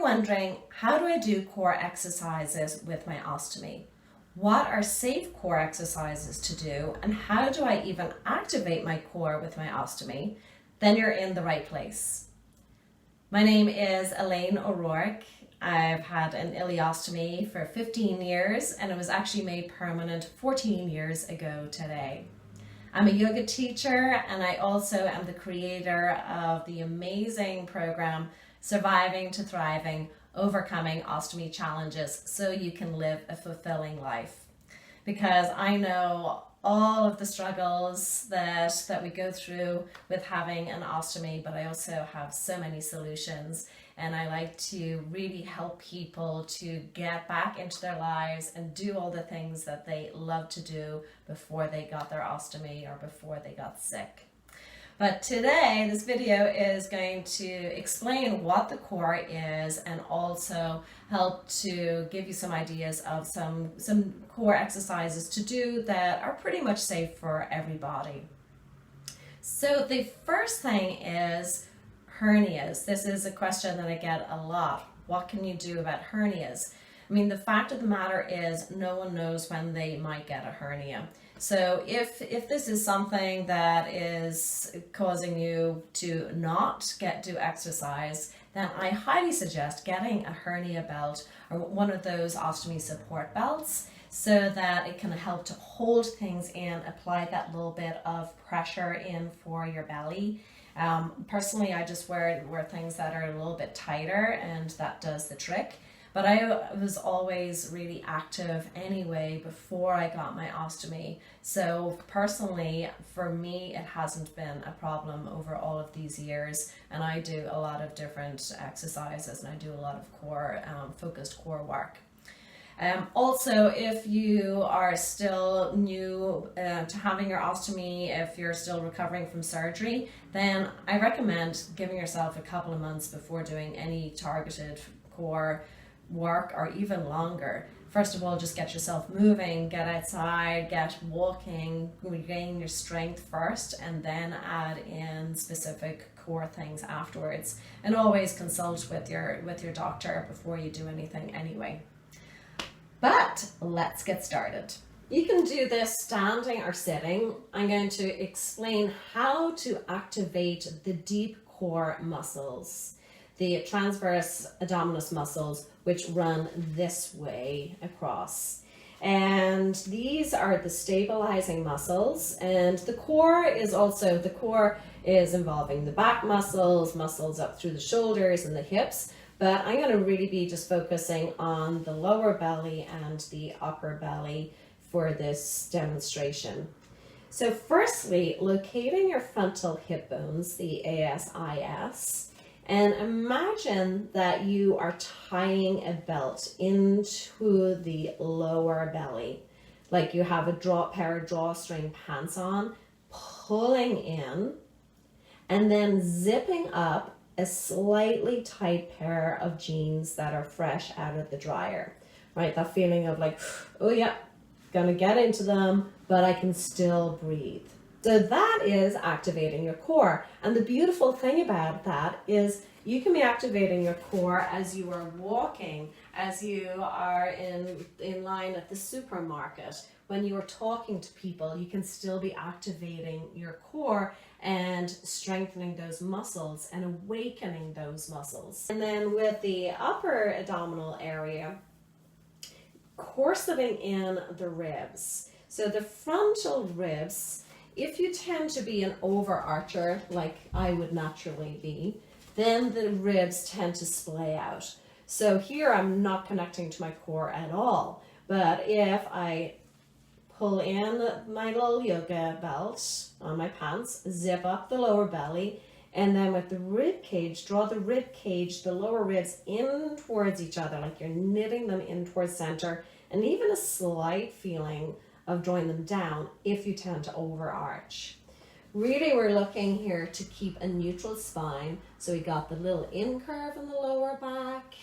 wondering, how do I do core exercises with my ostomy? What are safe core exercises to do, and how do I even activate my core with my ostomy? Then you're in the right place. My name is Elaine O'Rourke. I've had an ileostomy for 15 years and it was actually made permanent 14 years ago today. I'm a yoga teacher and I also am the creator of the amazing program Surviving to Thriving, Overcoming Ostomy Challenges so you can live a fulfilling life. Because I know all of the struggles that we go through with having an ostomy, but I also have so many solutions, and I like to really help people to get back into their lives and do all the things that they love to do before they got their ostomy or before they got sick. But today, this video is going to explain what the core is and also help to give you some ideas of some core exercises to do that are pretty much safe for everybody. So the first thing is hernias. This is a question that I get a lot. What can you do about hernias? I mean, the fact of the matter is no one knows when they might get a hernia. So if this is something that is causing you to not do exercise, then I highly suggest getting a hernia belt or one of those ostomy support belts so that it can help to hold things in, apply that little bit of pressure in for your belly. Personally, I just wear things that are a little bit tighter and that does the trick. But I was always really active anyway before I got my ostomy. So personally, for me, it hasn't been a problem over all of these years. And I do a lot of different exercises and I do a lot of core, focused core work. Also, if you are still new to having your ostomy, if you're still recovering from surgery, then I recommend giving yourself a couple of months before doing any targeted core work or even longer. First of all, just get yourself moving, get outside, get walking, regain your strength first, and then add in specific core things afterwards. And always consult with your doctor before you do anything anyway. But let's get started. You can do this standing or sitting. I'm going to explain how to activate the deep core muscles, the transverse abdominis muscles, which run this way across. And these are the stabilizing muscles, and the core is involving the back muscles up through the shoulders and the hips, but I'm going to really be just focusing on the lower belly and the upper belly for this demonstration. So firstly, locating your frontal hip bones, the ASIS, and imagine that you are tying a belt into the lower belly, like you have a pair of drawstring pants on, pulling in, and then zipping up a slightly tight pair of jeans that are fresh out of the dryer, right? That feeling of like, oh yeah, gonna get into them, but I can still breathe. So that is activating your core. And the beautiful thing about that is you can be activating your core as you are walking, as you are in line at the supermarket. When you are talking to people, you can still be activating your core and strengthening those muscles and awakening those muscles. And then with the upper abdominal area, corseting in the ribs. So the frontal ribs, if you tend to be an overarcher, like I would naturally be, then the ribs tend to splay out. So here I'm not connecting to my core at all. But if I pull in my little yoga belt on my pants, zip up the lower belly, and then with the rib cage, draw the rib cage, the lower ribs in towards each other, like you're knitting them in towards center, and even a slight feeling of drawing them down if you tend to overarch. Really, we're looking here to keep a neutral spine. So we got the little in curve in the lower back,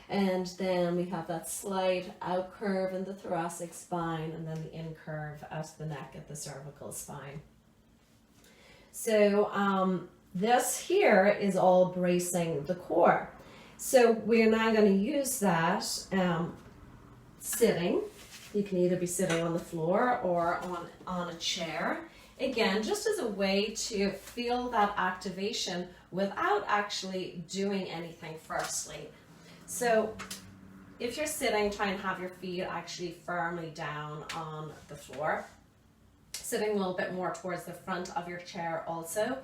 and then we have that slight out curve in the thoracic spine, and then the in curve at the neck at the cervical spine. So this here is all bracing the core. So we're now going to use that sitting. You can either be sitting on the floor or on a chair. Again, just as a way to feel that activation without actually doing anything firstly. So if you're sitting, try and have your feet actually firmly down on the floor. Sitting a little bit more towards the front of your chair also.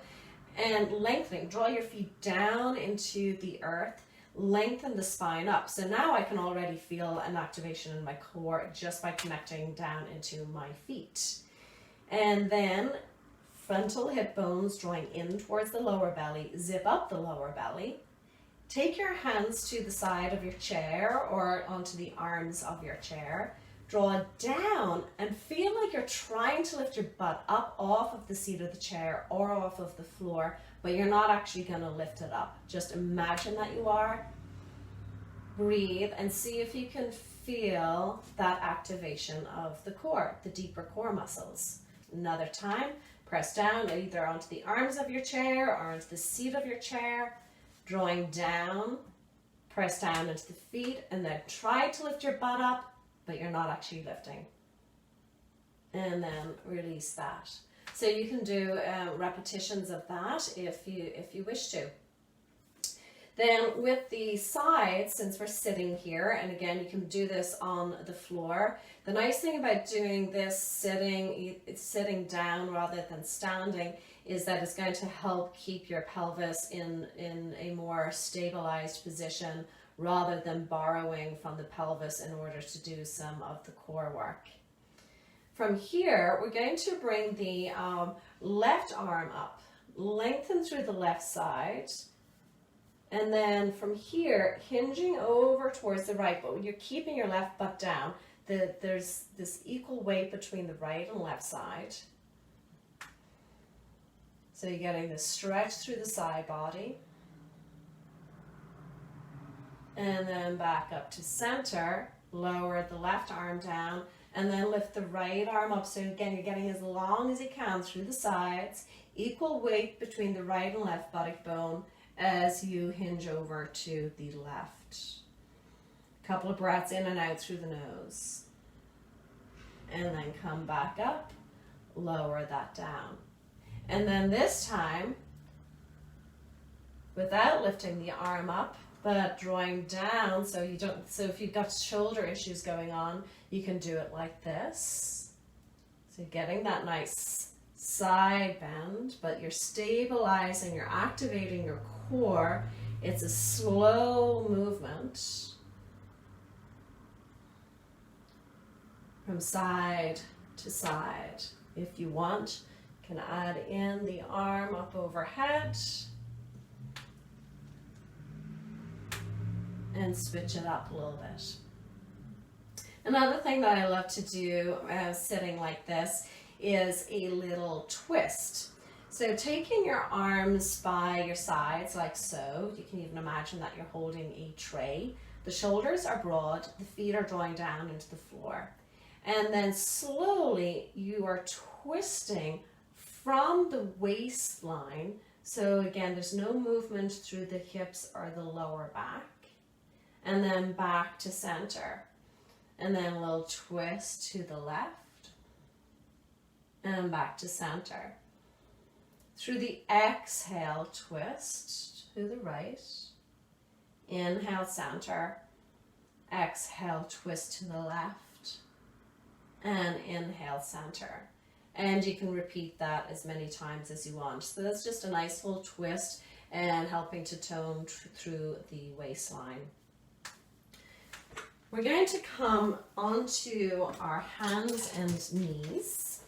And lengthening, draw your feet down into the earth. Lengthen the spine up. So now I can already feel an activation in my core just by connecting down into my feet. And then frontal hip bones drawing in towards the lower belly. Zip up the lower belly. Take your hands to the side of your chair or onto the arms of your chair. Draw down and feel like you're trying to lift your butt up off of the seat of the chair or off of the floor, but you're not actually going to lift it up. Just imagine that you are. Breathe and see if you can feel that activation of the core, the deeper core muscles. Another time, press down either onto the arms of your chair or onto the seat of your chair. Drawing down, press down into the feet and then try to lift your butt up, but you're not actually lifting. And then release that. So you can do repetitions of that if you wish to. Then with the sides, since we're sitting here, and again, you can do this on the floor. The nice thing about doing this sitting down rather than standing is that it's going to help keep your pelvis in a more stabilized position rather than borrowing from the pelvis in order to do some of the core work. From here, we're going to bring the left arm up, lengthen through the left side, and then from here, hinging over towards the right, but you're keeping your left butt down. There's this equal weight between the right and left side. So you're getting this stretch through the side body. And then back up to center, lower the left arm down, and then lift the right arm up. So again, you're getting as long as you can through the sides, equal weight between the right and left buttock bone as you hinge over to the left. A couple of breaths in and out through the nose. And then come back up, lower that down. And then this time, without lifting the arm up, but drawing down, so if you've got shoulder issues going on, you can do it like this. So getting that nice side bend, but you're stabilizing, you're activating your core. It's a slow movement from side to side. If you want, you can add in the arm up overhead and switch it up a little bit. Another thing that I love to do sitting like this is a little twist. So taking your arms by your sides like so, you can even imagine that you're holding a tray. The shoulders are broad, the feet are drawing down into the floor. And then slowly you are twisting from the waistline. So again, there's no movement through the hips or the lower back. And then back to center. And then a little twist to the left. And back to center. Through the exhale, twist to the right. Inhale, center. Exhale, twist to the left. And inhale, center. And you can repeat that as many times as you want. So that's just a nice little twist and helping to tone through the waistline. We're going to come onto our hands and knees,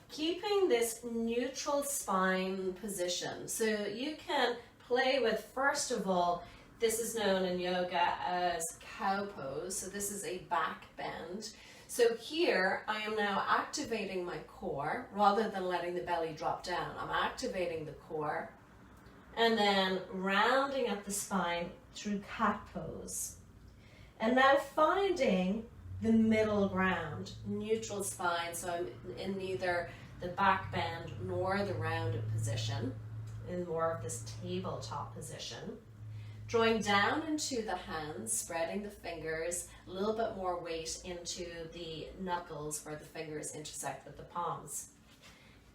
keeping this neutral spine position. So you can play with, first of all, this is known in yoga as cow pose. So this is a back bend. So here I am now activating my core rather than letting the belly drop down. I'm activating the core and then rounding up the spine through cat pose. And now finding the middle ground, neutral spine. So I'm in neither the back bend nor the rounded position, in more of this tabletop position. Drawing down into the hands, spreading the fingers, a little bit more weight into the knuckles where the fingers intersect with the palms.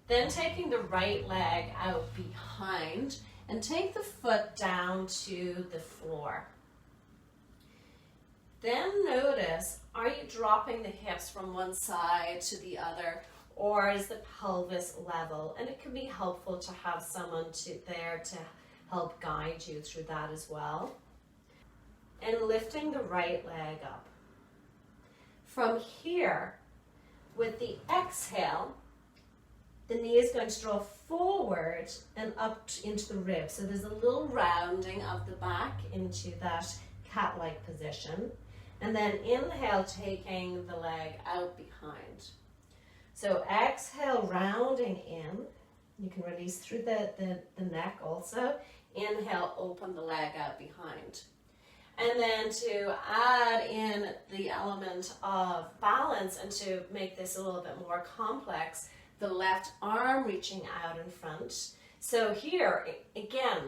Then taking the right leg out behind and take the foot down to the floor. Then notice, are you dropping the hips from one side to the other, or is the pelvis level? And it can be helpful to have someone there to help guide you through that as well. And lifting the right leg up. From here, with the exhale, the knee is going to draw forward and up into the ribs. So there's a little rounding of the back into that cat-like position. And then inhale, taking the leg out behind. So exhale, rounding in. You can release through the neck also. Inhale, open the leg out behind. And then to add in the element of balance and to make this a little bit more complex, the left arm reaching out in front. So here, again,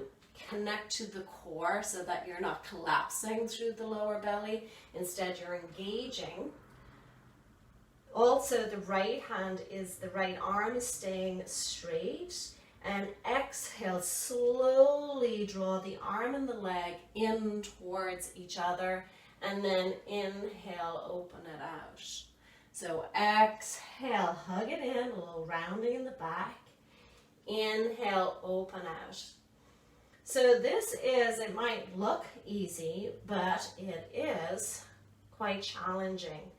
connect to the core so that you're not collapsing through the lower belly. Instead, you're engaging. Also, the right arm is staying straight. And exhale, slowly draw the arm and the leg in towards each other. And then inhale, open it out. So exhale, hug it in, a little rounding in the back. Inhale, open out. So this it might look easy, but it is quite challenging.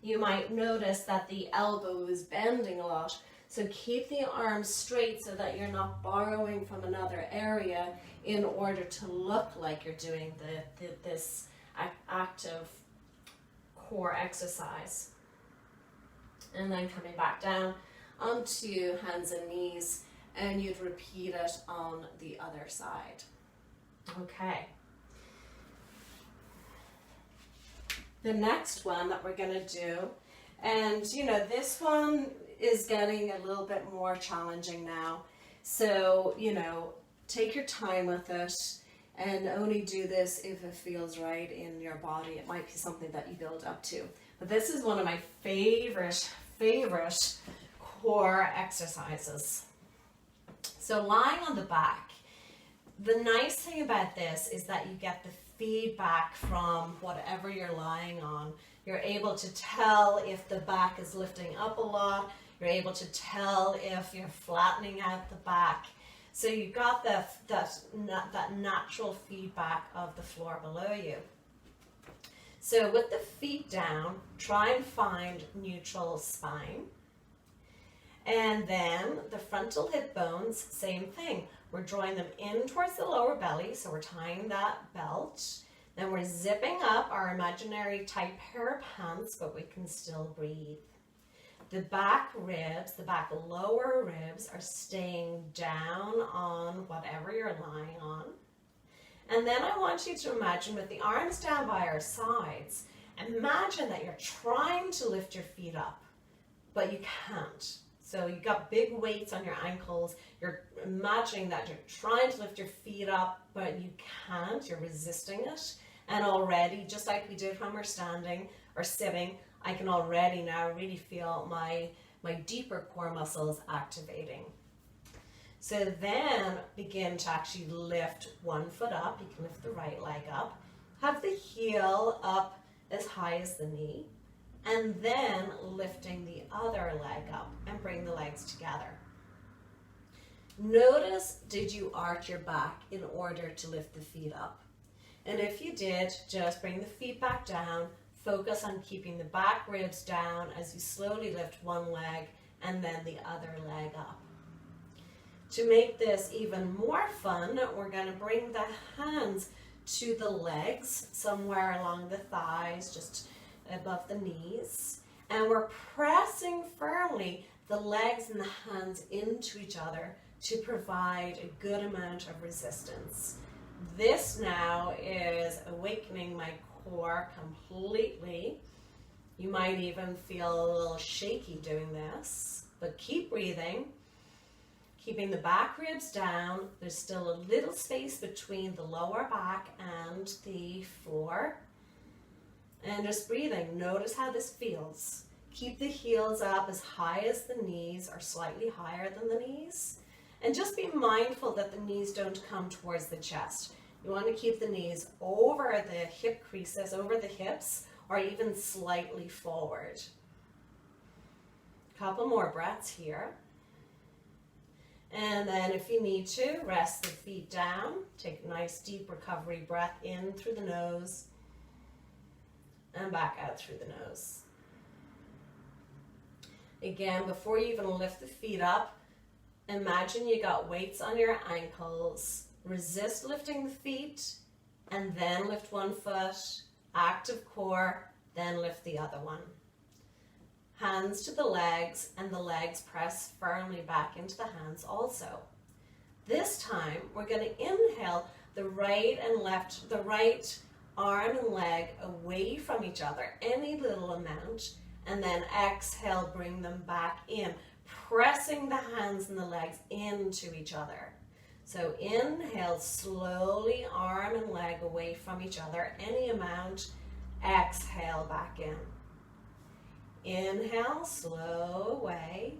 You might notice that the elbow is bending a lot. So keep the arms straight so that you're not borrowing from another area in order to look like you're doing this active core exercise. And then coming back down onto hands and knees, and you'd repeat it on the other side. Okay. The next one that we're going to do, and this one is getting a little bit more challenging now. So, take your time with it and only do this if it feels right in your body. It might be something that you build up to. But this is one of my favorite core exercises. So lying on the back, the nice thing about this is that you get the feedback from whatever you're lying on. You're able to tell if the back is lifting up a lot. You're able to tell if you're flattening out the back. So you've got that natural feedback of the floor below you. So with the feet down, try and find neutral spine. And then the frontal hip bones, same thing. We're drawing them in towards the lower belly, so we're tying that belt. Then we're zipping up our imaginary tight pair of pants, but we can still breathe. The back ribs, the back lower ribs are staying down on whatever you're lying on. And then I want you to imagine with the arms down by our sides, imagine that you're trying to lift your feet up, but you can't. So you've got big weights on your ankles. You're imagining that you're trying to lift your feet up, but you can't. You're resisting it. And already, just like we did when we're standing or sitting, I can already now really feel my deeper core muscles activating. So then begin to actually lift one foot up. You can lift the right leg up. Have the heel up as high as the knee. And then lifting the other leg up and bring the legs together. Notice, did you arch your back in order to lift the feet up? And if you did, just bring the feet back down. Focus on keeping the back ribs down as you slowly lift one leg and then the other leg up. To make this even more fun, we're going to bring the hands to the legs, somewhere along the thighs, just above the knees. And we're pressing firmly the legs and the hands into each other to provide a good amount of resistance. This now is awakening my core completely. You might even feel a little shaky doing this, but keep breathing. Keeping the back ribs down, there's still a little space between the lower back and the floor. And just breathing. Notice how this feels. Keep the heels up as high as the knees or slightly higher than the knees. And just be mindful that the knees don't come towards the chest. You want to keep the knees over the hip creases, over the hips, or even slightly forward. Couple more breaths here. And then if you need to, rest the feet down. Take a nice deep recovery breath in through the nose and back out through the nose. Again, before you even lift the feet up, imagine you got weights on your ankles. Resist lifting the feet and then lift one foot, active core, then lift the other one. Hands to the legs and the legs press firmly back into the hands also. This time we're going to inhale the right and left, the right arm and leg away from each other, any little amount, and then exhale, bring them back in, pressing the hands and the legs into each other. So inhale, slowly arm and leg away from each other, any amount, exhale back in. Inhale, slow away,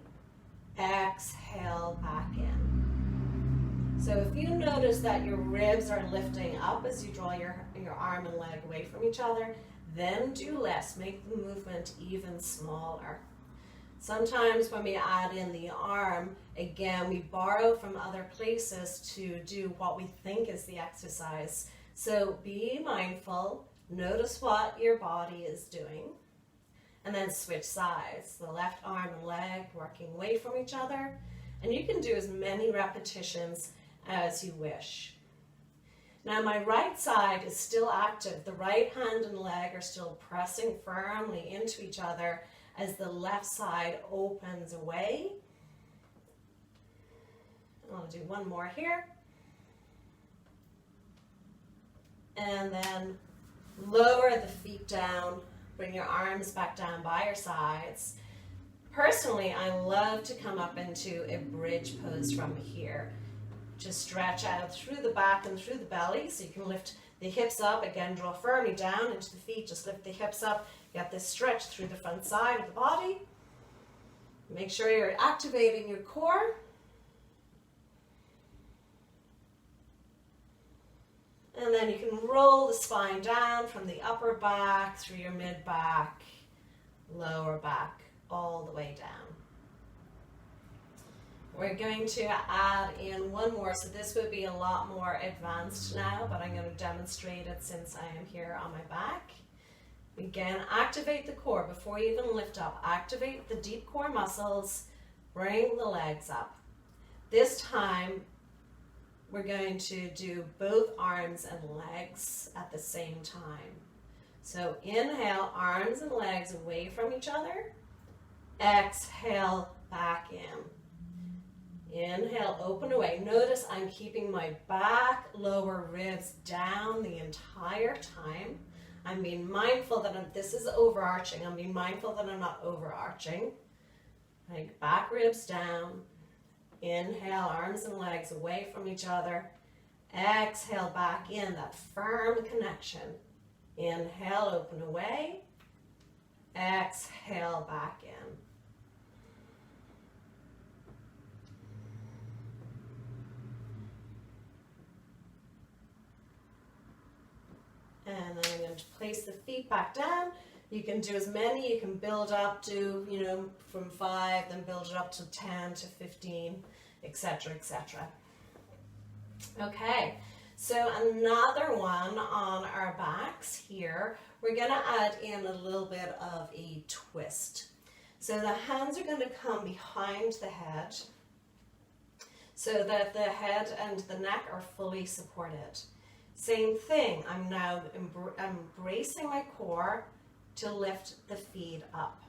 exhale back in. So if you notice that your ribs are lifting up as you draw your arm and leg away from each other, then do less, make the movement even smaller. Sometimes when we add in the arm, again, we borrow from other places to do what we think is the exercise. So be mindful, notice what your body is doing, and then switch sides. The left arm and leg working away from each other, and you can do as many repetitions as you wish. Now my right side is still active. The right hand and leg are still pressing firmly into each other as the left side opens away. I'll do one more here. And then lower the feet down, bring your arms back down by your sides. Personally, I love to come up into a bridge pose from here. Just stretch out through the back and through the belly, so you can lift the hips up. Again, draw firmly down into the feet, just lift the hips up. Get this stretch through the front side of the body. Make sure you're activating your core. And then you can roll the spine down from the upper back through your mid back, lower back, all the way down. We're going to add in one more, so this would be a lot more advanced now, but I'm going to demonstrate it since I am here on my back. Again, activate the core before you even lift up. Activate the deep core muscles, bring the legs up. This time, we're going to do both arms and legs at the same time. So inhale, arms and legs away from each other. Exhale, back in. Inhale, open away. Notice I'm keeping my back, lower ribs down the entire time. I'm being mindful that this is overarching. I'm being mindful that I'm not overarching. Like back ribs down. Inhale, arms and legs away from each other. Exhale, back in, that firm connection. Inhale, open away. Exhale, back in. And then I'm going to place the feet back down. You can do as many, you can build up to, from 5, then build it up to 10 to 15, etc., etc. Okay, so another one on our backs here, we're going to add in a little bit of a twist. So the hands are going to come behind the head so that the head and the neck are fully supported. Same thing, I'm now embracing my core to lift the feet up.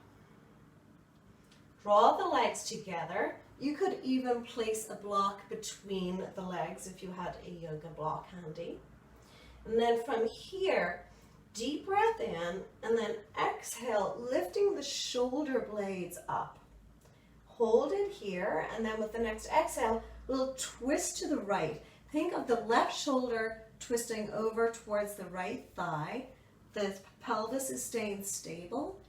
Draw the legs together. You could even place a block between the legs if you had a yoga block handy. And then from here, deep breath in and then exhale, lifting the shoulder blades up. Hold it here, and then with the next exhale, we'll twist to the right. Think of the left shoulder twisting over towards the right thigh. The pelvis is staying stable.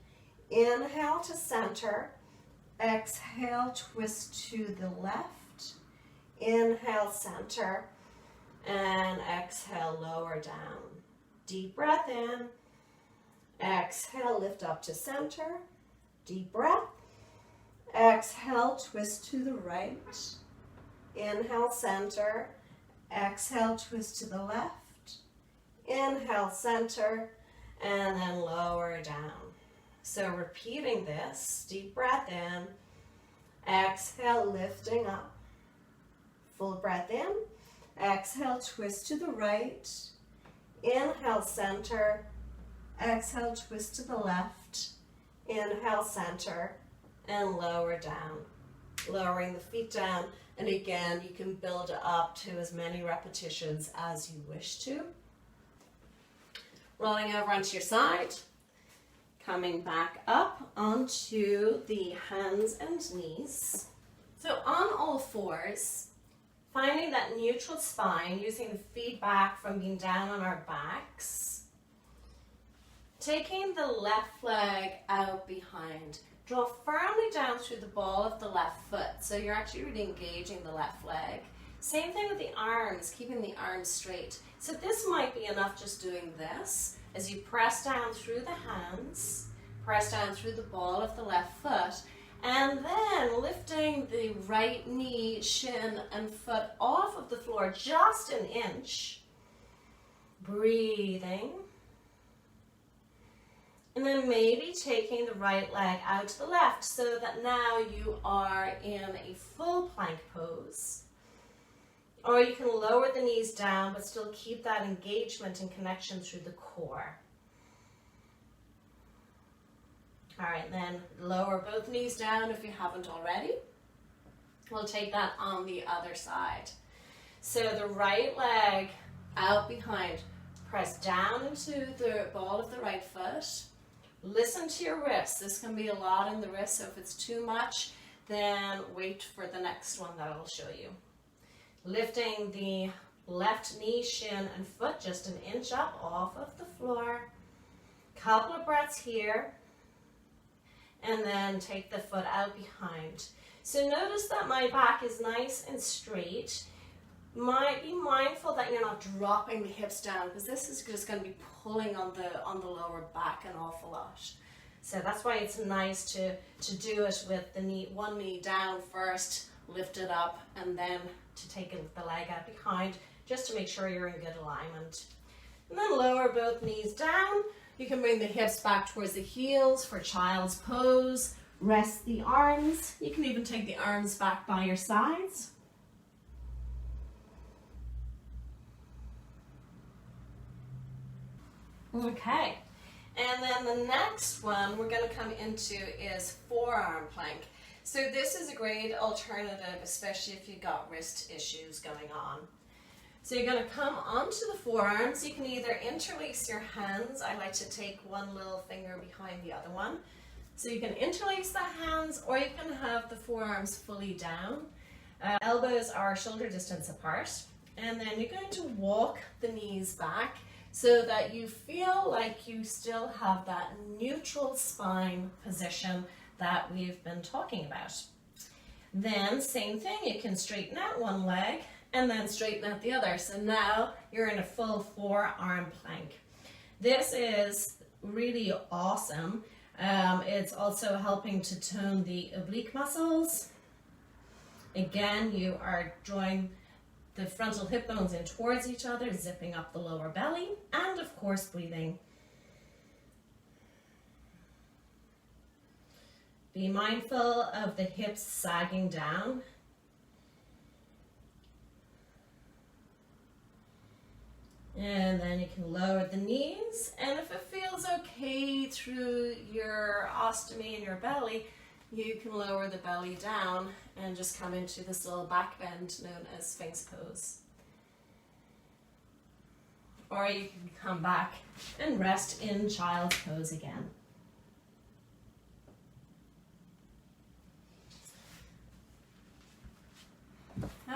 Inhale to center. Exhale, twist to the left. Inhale, center. And exhale, lower down. Deep breath in. Exhale, lift up to center. Deep breath. Exhale, twist to the right. Inhale, center. Exhale, twist to the left. Inhale, center. And then lower down. So repeating this, deep breath in. Exhale, lifting up. Full breath in. Exhale, twist to the right. Inhale, center. Exhale, twist to the left. Inhale, center. And lower down. Lowering the feet down. And again, you can build it up to as many repetitions as you wish to. Rolling over onto your side. Coming back up onto the hands and knees. So on all fours, finding that neutral spine, using the feedback from being down on our backs. Taking the left leg out behind. Draw firmly down through the ball of the left foot. So you're actually really engaging the left leg. Same thing with the arms, keeping the arms straight. So this might be enough just doing this as you press down through the hands, press down through the ball of the left foot, and then lifting the right knee, shin, and foot off of the floor just an inch. Breathing. And then maybe taking the right leg out to the left so that now you are in a full plank pose. Or you can lower the knees down but still keep that engagement and connection through the core. All right, then lower both knees down if you haven't already. We'll take that on the other side. So the right leg out behind, press down into the ball of the right foot. Listen to your wrists. This can be a lot in the wrist, so if it's too much, then wait for the next one that I'll show you. Lifting the left knee, shin, and foot just an inch up off of the floor. Couple of breaths here. And then take the foot out behind. So notice that my back is nice and straight. Be mindful that you're not dropping the hips down because this is just going to be pulling on the lower back an awful lot. So that's why it's nice to do it with the one knee down first, lift it up, and then to take the leg out behind just to make sure you're in good alignment. And then lower both knees down. You can bring the hips back towards the heels for child's pose. Rest the arms. You can even take the arms back by your sides. Okay, and then the next one we're going to come into is forearm plank. So this is a great alternative, especially if you've got wrist issues going on. So you're going to come onto the forearms. You can either interlace your hands. I like to take one little finger behind the other one. So you can interlace the hands, or you can have the forearms fully down. Elbows are shoulder distance apart. And then you're going to walk the knees back so that you feel like you still have that neutral spine position that we've been talking about. Then same thing, you can straighten out one leg and then straighten out the other. So now you're in a full forearm plank. This is really awesome. It's also helping to tone the oblique muscles. Again, you are drawing the frontal hip bones in towards each other, zipping up the lower belly, and of course breathing. Be mindful of the hips sagging down. And then you can lower the knees, and if it feels okay through your ostomy and your belly, you can lower the belly down and just come into this little back bend known as Sphinx pose. Or you can come back and rest in child's pose again.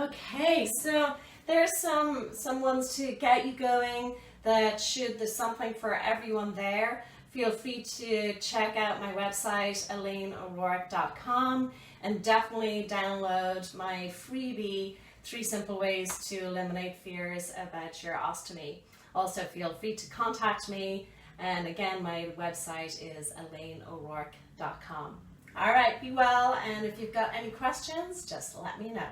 Okay, so there's some ones to get you going that there's something for everyone there. Feel free to check out my website, ElaineO'Rourke.com, and definitely download my freebie, 3 Simple Ways to Eliminate Fears About Your Ostomy. Also, feel free to contact me, and again, my website is ElaineO'Rourke.com. All right, be well, and if you've got any questions, just let me know.